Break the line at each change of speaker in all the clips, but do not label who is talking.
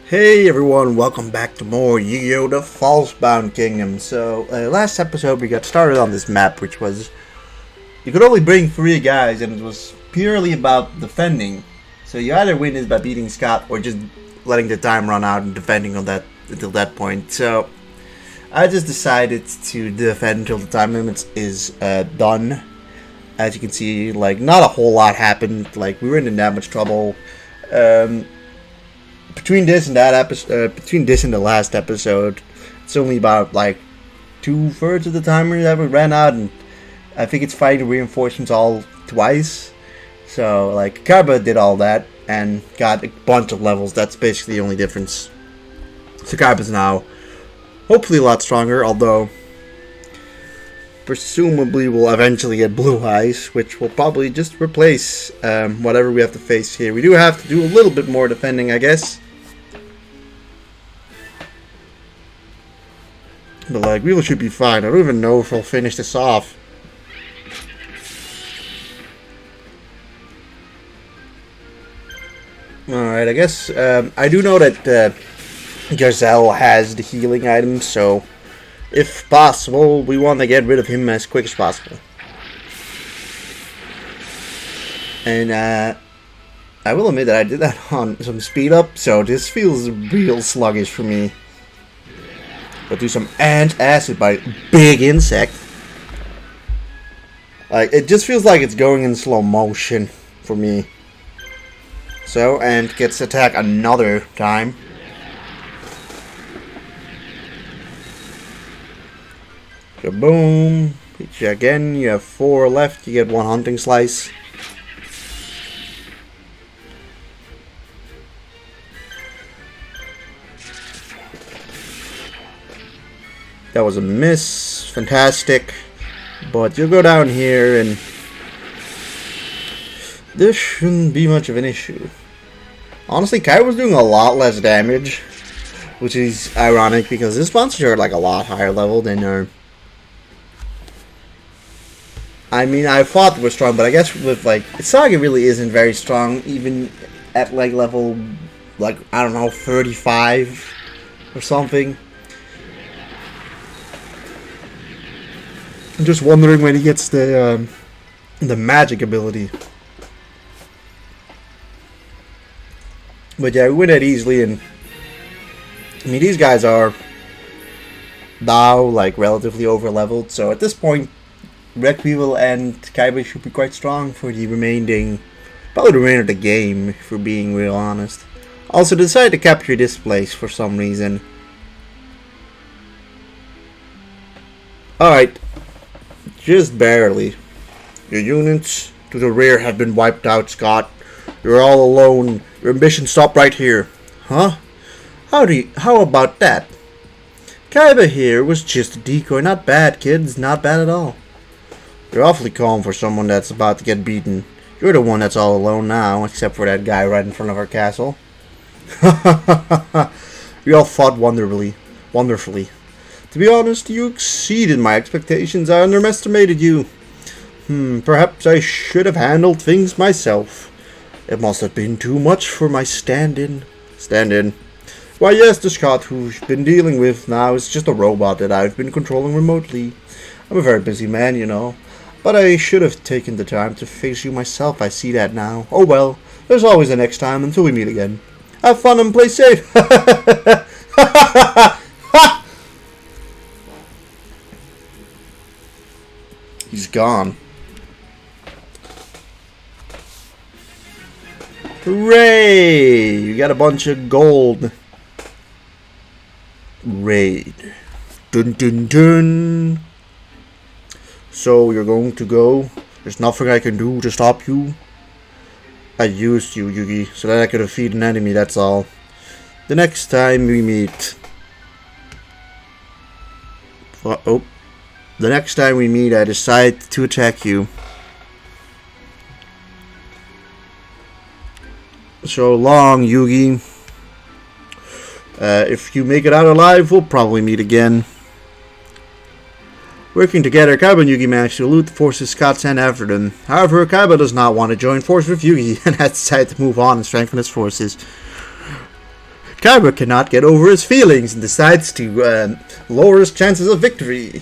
Hey everyone, welcome back to more Yu-Gi-Oh! The Falsebound Kingdom. So, last episode we got started on this map, which was... You could only bring 3 guys, and it was purely about defending. So you either win this by beating Scott, or just letting the time run out and defending on that until that point. So, I just decided to defend until the time limit is done. As you can see, like, not a whole lot happened. Like, we weren't in that much trouble. Between this and that episode, between this and the last episode, it's only about like 2/3 of the timer that we ran out, and I think it's fighting reinforcements all twice. So like Kaiba did all that and got a bunch of levels. That's basically the only difference. So Kaiba's now hopefully a lot stronger, although presumably we'll eventually get Blue Eyes, which will probably just replace whatever we have to face here. We do have to do a little bit more defending, I guess. But like, we should be fine. I don't even know if I'll finish this off. Alright, I guess I do know that Gazelle has the healing items, so if possible, we want to get rid of him as quick as possible. And I will admit that I did that on some speed up, so this feels real sluggish for me. But do some Ant Acid Bite, big insect. Like, it just feels like it's going in slow motion for me. So, Ant gets attacked another time. Kaboom. Hit you again. You have 4 left. You get 1 Hunting Slice. That was a miss. Fantastic. But you'll go down here and this shouldn't be much of an issue. Honestly, Kai was doing a lot less damage, which is ironic because his sponsors are like a lot higher level than her. I mean, I thought they were strong, but I guess with like Saga really isn't very strong, even at like level, like, I don't know, 35 or something. I'm just wondering when he gets the magic ability. But yeah, we win it easily, and I mean, these guys are now like relatively over leveled, so at this point Red Weevil and Kaiba should be quite strong for the remaining, probably the remainder of the game, if we're being real honest. Also decided to capture this place for some reason. Alright. Just barely. Your units to the rear have been wiped out, Scott. You're all alone. Your ambition stopped right here. Huh? How about that? Kaiba here was just a decoy. Not bad, kids. Not bad at all. You're awfully calm for someone that's about to get beaten. You're the one that's all alone now, except for that guy right in front of our castle. We all fought wonderfully. To be honest, you exceeded my expectations. I underestimated you. Perhaps I should have handled things myself. It must have been too much for my stand-in. Why, yes, the Scott who's been dealing with now is just a robot that I've been controlling remotely. I'm a very busy man, you know. But I should have taken the time to face you myself. I see that now. Oh well, there's always a next time until we meet again. Have fun and play safe. He's gone. Hooray! You got a bunch of gold. Raid. Dun dun dun. So you're going to go. There's nothing I can do to stop you. I used you, Yugi, so that I could defeat an enemy, that's all. The next time we meet... The next time we meet, I decide to attack you. So long, Yugi. If you make it out alive, we'll probably meet again. Working together, Kaiba and Yugi managed to elude the forces Scott sent after them. However, Kaiba does not want to join force with Yugi and has decided to move on and strengthen his forces. Kaiba cannot get over his feelings and decides to lower his chances of victory.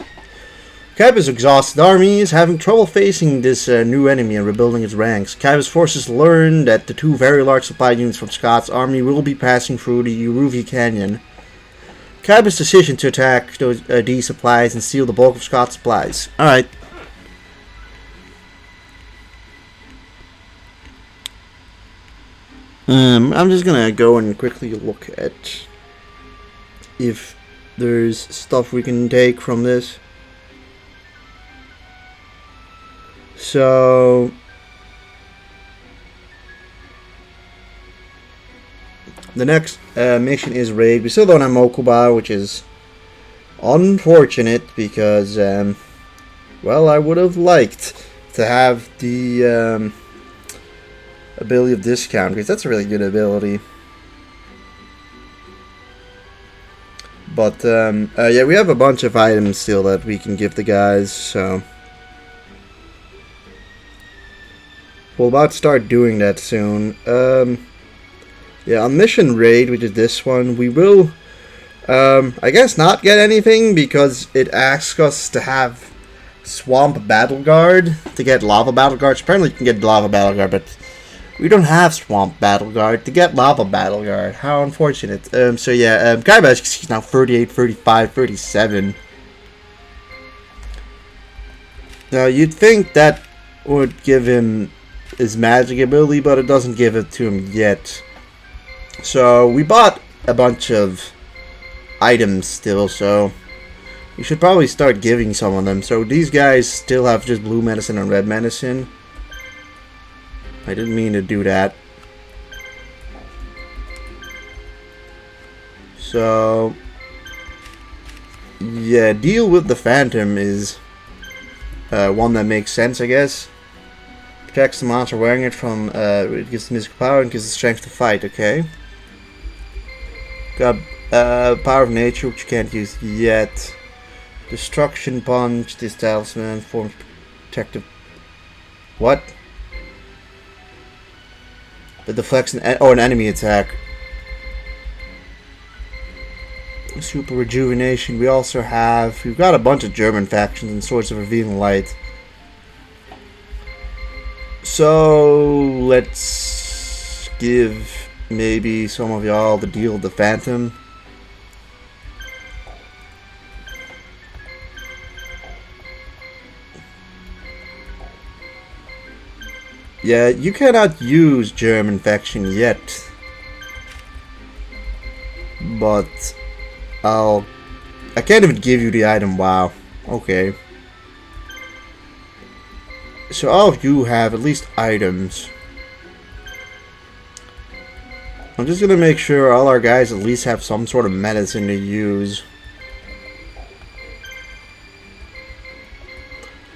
Kaiba's exhausted army is having trouble facing this new enemy and rebuilding its ranks. Kaiba's forces learn that the two very large supply units from Scott's army will be passing through the Uruvi Canyon. Kaiba's decision to attack these supplies and steal the bulk of Scott's supplies. Alright. I'm just gonna go and quickly look at if there's stuff we can take from this. So the next mission is raid. We still don't have Mokuba, which is unfortunate because well, I would have liked to have the ability of discount, because that's a really good ability. But yeah, we have a bunch of items still that we can give the guys, so we'll about to start doing that soon. Yeah, on mission raid, which is this one, we will I guess not get anything because it asks us to have Swamp Battle Guard to get Lava Battle Guards. Apparently you can get Lava Battle Guard, but we don't have Swamp Battle Guard to get Lava Battle Guard. How unfortunate. So yeah, Kaiba, as you can see, is now 38, 35, 37. Now you'd think that would give him his magic ability, but it doesn't give it to him yet. So we bought a bunch of items still, so we should probably start giving some of them. So these guys still have just blue medicine and red medicine. I didn't mean to do that. So yeah, deal with the Phantom is one that makes sense, I guess. Protects the monster wearing it from it gives them physical power and gives the strength to fight. Okay. Got power of nature, which you can't use yet. Destruction punch. This talisman forms protective. What? That deflects an enemy attack. Super rejuvenation. We also have. We've got a bunch of German factions and Swords of Revealing Light. So let's give maybe some of y'all the deal of the Phantom. Yeah, you cannot use German faction yet, but I can't even give you the item. Wow. Okay. So all of you have at least items. I'm just gonna make sure all our guys at least have some sort of medicine to use.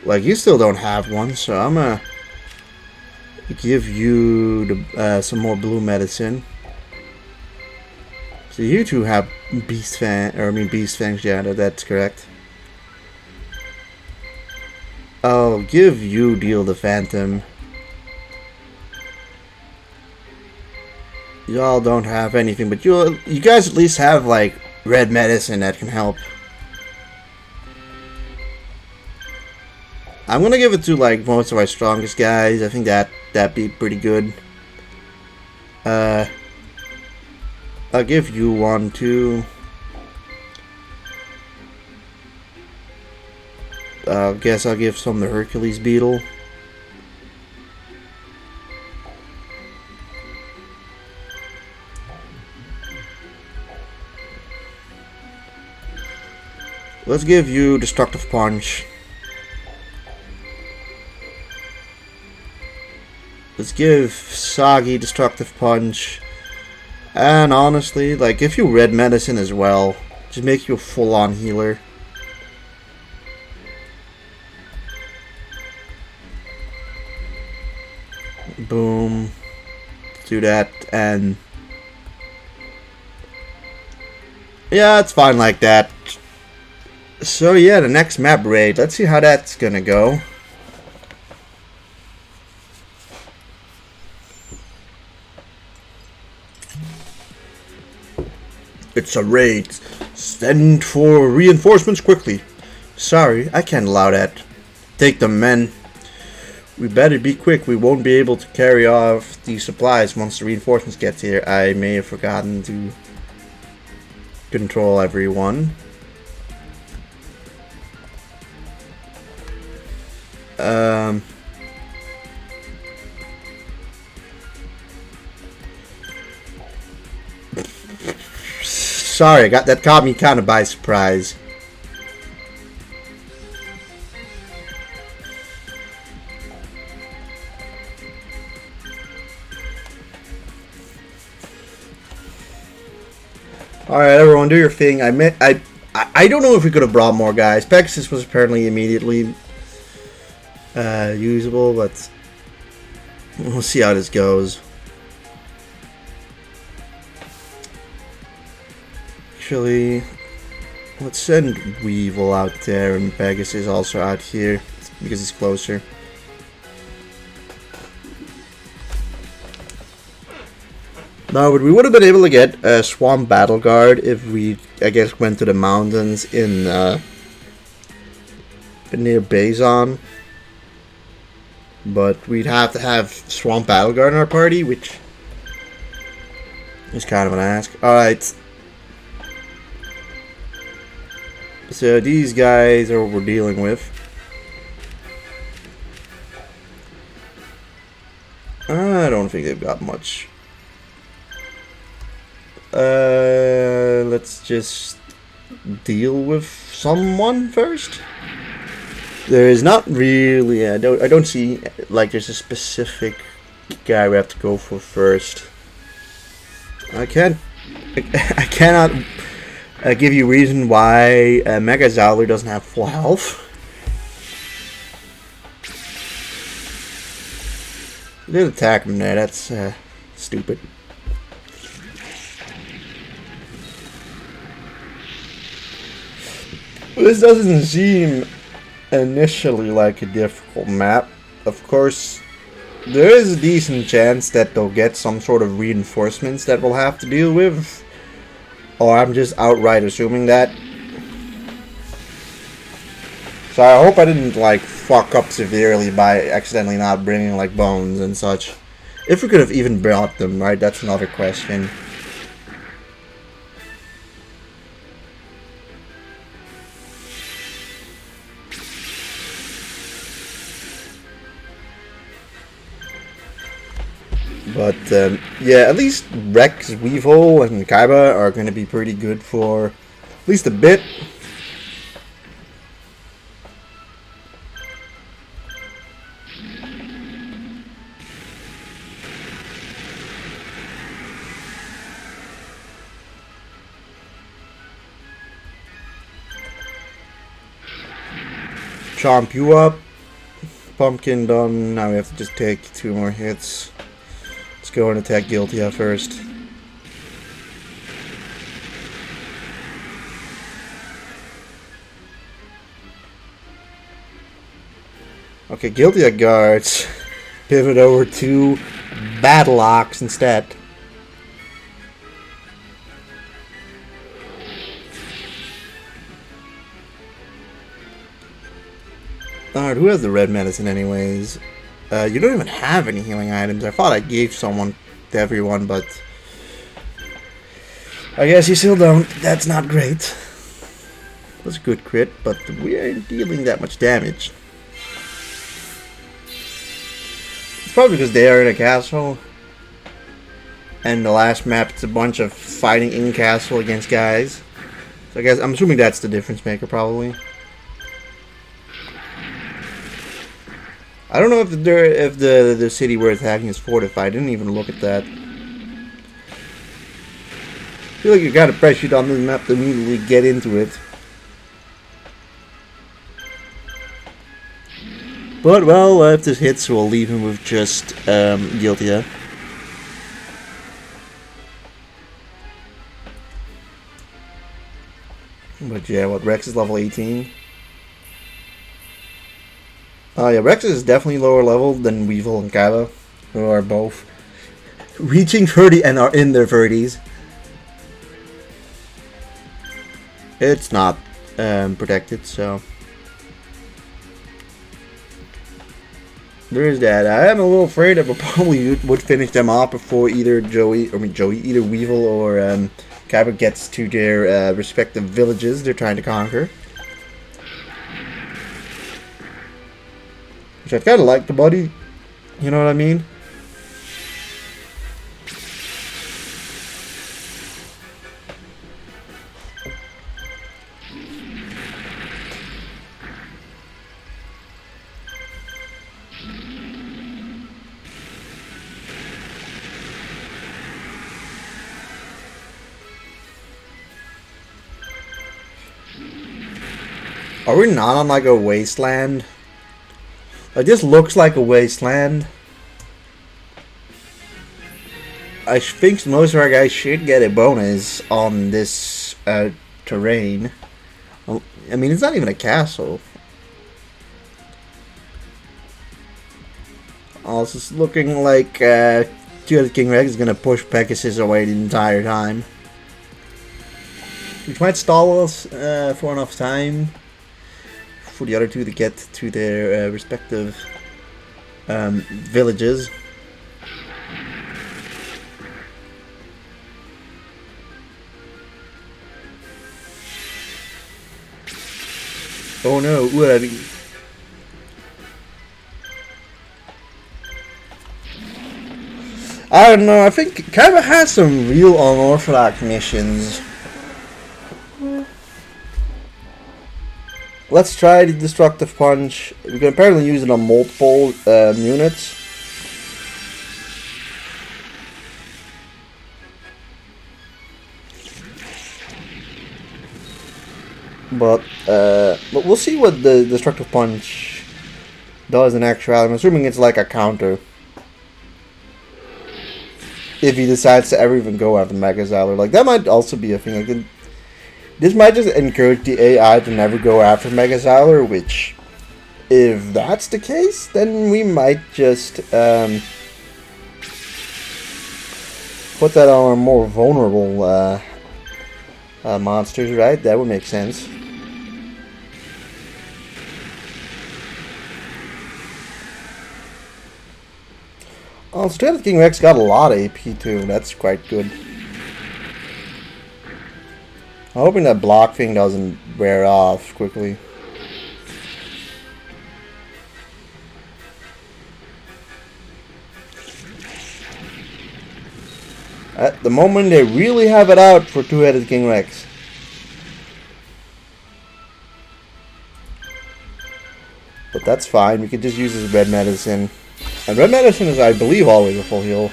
Like, you still don't have one, so I'm gonna give you some more blue medicine. So you two have beast fangs. Yeah, that's correct. I'll give you deal the Phantom. Y'all don't have anything, but you guys at least have like red medicine that can help. I'm gonna give it to like most of our strongest guys. I think that'd be pretty good. I'll give you one too. Guess I'll give some to Hercules Beetle. Let's give you Destructive Punch. Let's give Sagi Destructive Punch. And honestly, like, give you red medicine as well. Just make you a full-on healer. Boom. Let's do that, and yeah, it's fine like that. So yeah, the next map raid. Let's see how that's gonna go. It's a raid. Send for reinforcements quickly. Sorry, I can't allow that. Take them, men. We better be quick. We won't be able to carry off these supplies once the reinforcements get here. I may have forgotten to control everyone. Sorry, that caught me kind of by surprise. Alright, everyone, do your thing. I don't know if we could have brought more guys. Pegasus was apparently immediately usable, but we'll see how this goes. Actually, let's send Weevil out there and Pegasus also out here because he's closer. No, but we would have been able to get a Swamp Battle Guard if we, I guess, went to the mountains in near Bazon. But we'd have to have Swamp Battle Guard in our party, which is kind of an ask. Alright. So these guys are what we're dealing with. I don't think they've got much. Let's just deal with someone first. There is not really. I don't see like there's a specific guy we have to go for first. I cannot give you reason why Mega Zowler doesn't have full health. We did attack him there. That's stupid. This doesn't seem initially like a difficult map. Of course, there is a decent chance that they'll get some sort of reinforcements that we'll have to deal with. Or I'm just outright assuming that. So I hope I didn't like fuck up severely by accidentally not bringing like bones and such. If we could have even brought them, right? That's another question. But yeah, at least Rex, Weevil, and Kaiba are going to be pretty good for at least a bit. Chomp you up. Pumpkin done. Now we have to just take 2 more hits. Let's go and attack Guiltia first. Okay, Guiltia guards pivot over to Battle Ox instead. Alright, who has the red medicine anyways? You don't even have any healing items. I thought I gave someone to everyone, but I guess you still don't. That's not great. That's a good crit, but we aren't dealing that much damage. It's probably because they are in a castle. And the last map, it's a bunch of fighting in castle against guys. So I guess I'm assuming that's the difference maker, probably. I don't know if the city we're attacking is fortified. I didn't even look at that. I feel like you gotta press it on the map to immediately get into it. But well, if this hits, we'll leave him with just Guiltia. But yeah, what, Rex is level 18? Yeah, Rex is definitely lower level than Weevil and Kaiba, who are both reaching 30 and are in their 30s. It's not protected, so there is that. I am a little afraid that we probably would finish them off before either either Weevil or Kaiba gets to their respective villages they're trying to conquer. Which I kind of like the buddy. You know what I mean? Are we not on like a wasteland? Like this looks like a wasteland. I think most of our guys should get a bonus on this terrain. Well, I mean, it's not even a castle. Also, it's looking like King Rex is gonna push Pegasus away the entire time, which might stall us for enough time for the other two to get to their respective villages. Oh no, what I mean. I don't know, I think Kaiba has some real unorthodox missions. Let's try the Destructive Punch. We can apparently use it on multiple units. But we'll see what the Destructive Punch does in actuality. I'm assuming it's like a counter. If he decides to ever even go after Mega Xyler. Like, that might also be a thing. Like, this might just encourage the AI to never go after Mega Xyler, which, if that's the case, then we might just put that on our more vulnerable monsters, right? That would make sense. Oh, Strategic King Rex got a lot of AP too. That's quite good. I'm hoping that block thing doesn't wear off quickly. At the moment, they really have it out for two-headed King Rex. But that's fine. We could just use his red medicine. And red medicine is, I believe, always a full heal.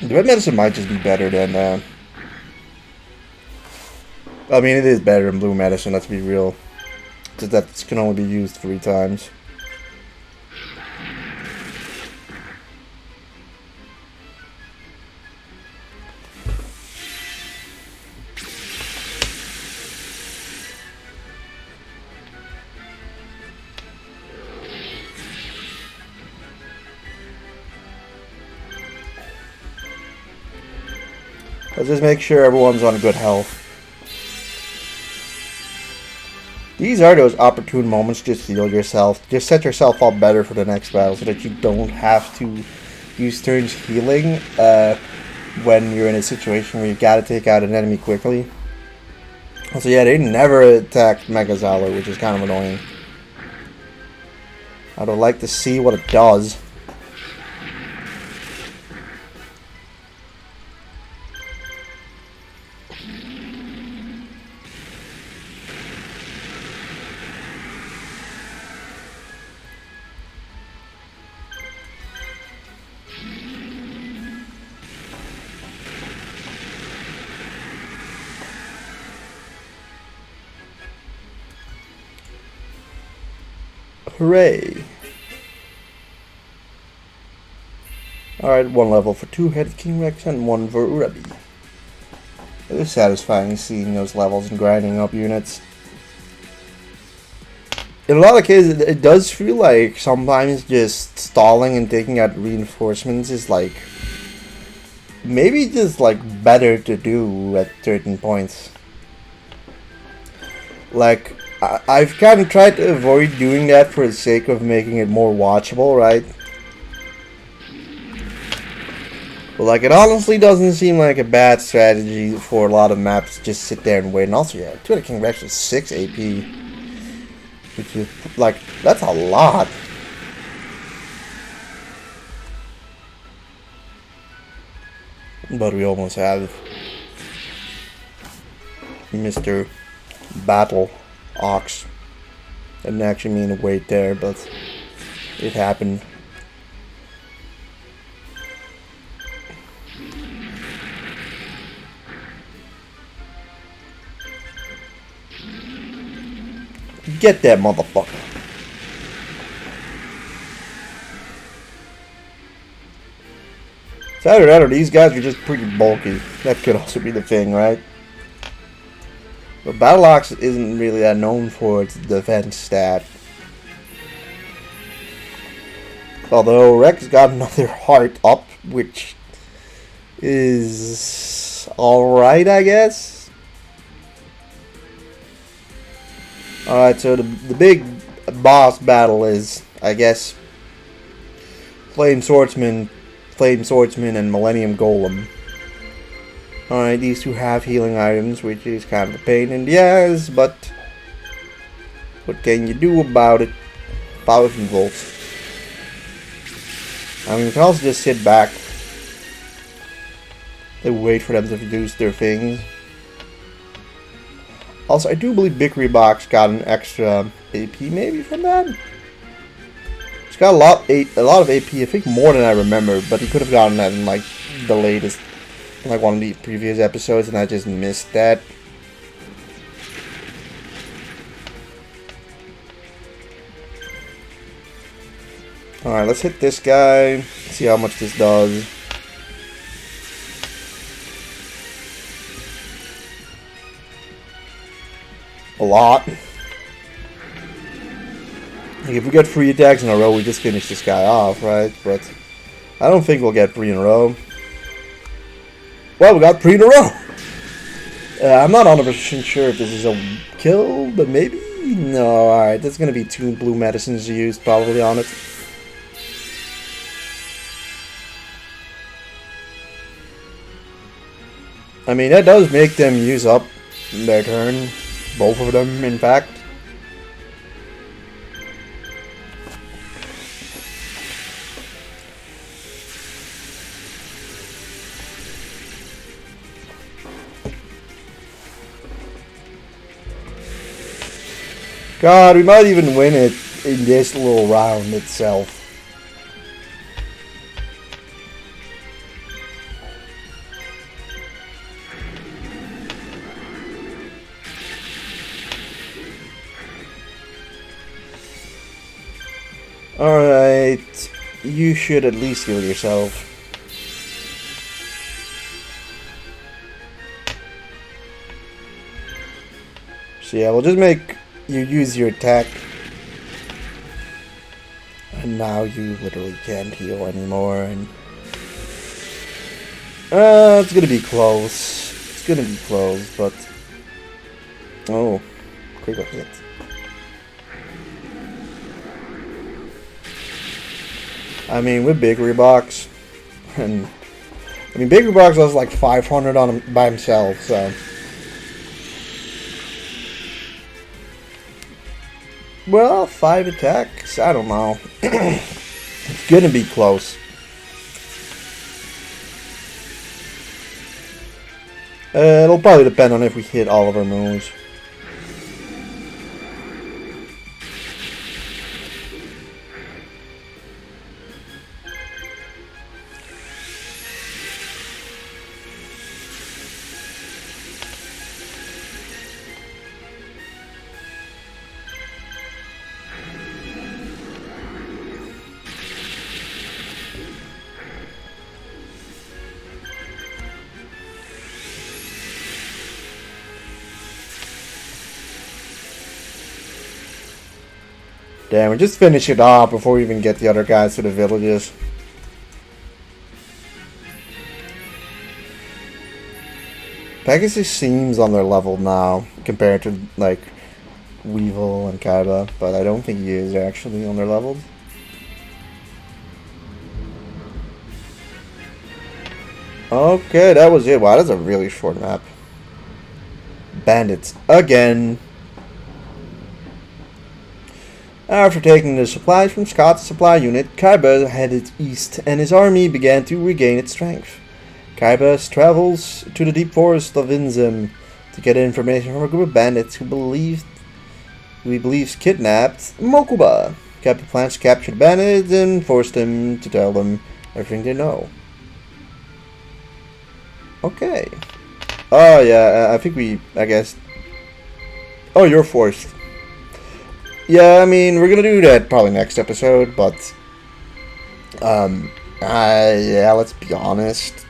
The red medicine might just be better than... I mean, it is better than blue medicine, let's be real. Because that can only be used 3 times. Let's just make sure everyone's on good health. These are those opportune moments to heal yourself. Just set yourself up better for the next battle so that you don't have to use turns healing when you're in a situation where you gotta take out an enemy quickly. Also, yeah, they never attacked Mega Xyler, which is kind of annoying. I would like to see what it does. Hooray! Alright, 1 level for two-headed King Rex and 1 for Urabi. It is satisfying seeing those levels and grinding up units. In a lot of cases, it does feel like sometimes just stalling and taking out reinforcements is like maybe just like better to do at certain points. Like, I've kind of tried to avoid doing that for the sake of making it more watchable, right? But like, it honestly doesn't seem like a bad strategy for a lot of maps to just sit there and wait. And also, yeah, Twitter King actually 6 AP. Which is, like, that's a lot. But we almost have Mr. Battle Ox. Didn't actually mean to wait there, but it happened. Get that motherfucker. It's either that or these guys are just pretty bulky. That could also be the thing, right? But Battle Ox isn't really that known for its defense stat. Although Rex got another heart up, which is alright, I guess. Alright, so the big boss battle is, I guess, Flame Swordsman, and Millennium Golem. Alright, these two have healing items, which is kind of a pain in the ass, but what can you do about it? 1000 volts. I mean, you can also just sit back and wait for them to produce their things. Also, I do believe Bickery Box got an extra AP maybe from that. He's got a lot of AP, I think more than I remember, but he could have gotten that in like the latest, like one of the previous episodes, and I just missed that. Alright, let's hit this guy, see how much this does. A lot. Like if we get 3 attacks in a row, we just finish this guy off, right? But I don't think we'll get 3 in a row. Well, we got 3 in a row! I'm not 100% sure if this is a kill, but maybe? No, alright, that's gonna be 2 blue medicines used probably on it. I mean, that does make them use up their turn. Both of them, in fact. God, we might even win it in this little round itself. Alright, you should at least heal yourself. So yeah, we'll just make you use your attack. And now you literally can't heal anymore. And it's gonna be close. It's gonna be close, but... Oh, critical hit. I mean, with Bickery Box, and I mean, Bickery Box has like 500 on him by himself, so. Well, 5 attacks, I don't know. It's gonna be close. It'll probably depend on if we hit all of our moves. Damn, we just finish it off before we even get the other guys to the villages. Pegasus seems on their level now compared to like Weevil and Kaiba, but I don't think he is actually on their level. Okay, that was it. Wow, that's a really short map. Bandits again. After taking the supplies from Scott's supply unit, Kaiba headed east, and his army began to regain its strength. Kaiba travels to the deep forest of Inzim to get information from a group of bandits who he believes kidnapped Mokuba. Kaiba plans to capture the bandits and force them to tell them everything they know. Okay. Oh yeah, I guess. Oh, you're forced. Yeah, I mean, we're gonna do that probably next episode, but yeah, let's be honest.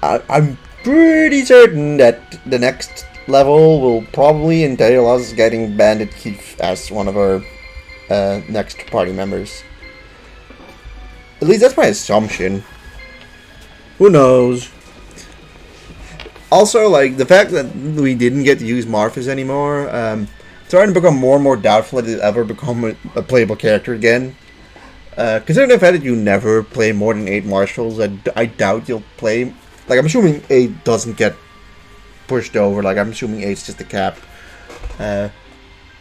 I'm pretty certain that the next level will probably entail us getting Bandit Keith as one of our next party members. At least that's my assumption. Who knows? Also, like, the fact that we didn't get to use Marthas anymore, it's starting to become more and more doubtful that it'll ever become a playable character again. Considering the fact that you never play more than 8 marshals, I doubt you'll play. Like, I'm assuming 8 doesn't get pushed over. Like, I'm assuming 8's just a cap.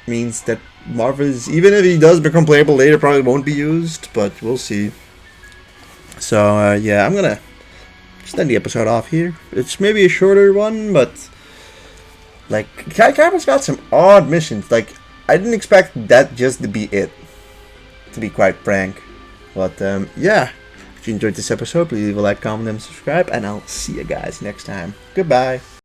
Means that Marthas, even if he does become playable later, probably won't be used, but we'll see. So, yeah, I'm gonna just end the episode off here. It's maybe a shorter one, but like, Kaiba's got some odd missions. Like, I didn't expect that just to be it, to be quite frank. But yeah, if you enjoyed this episode, please leave a like, comment, and subscribe, and I'll see you guys next time. Goodbye.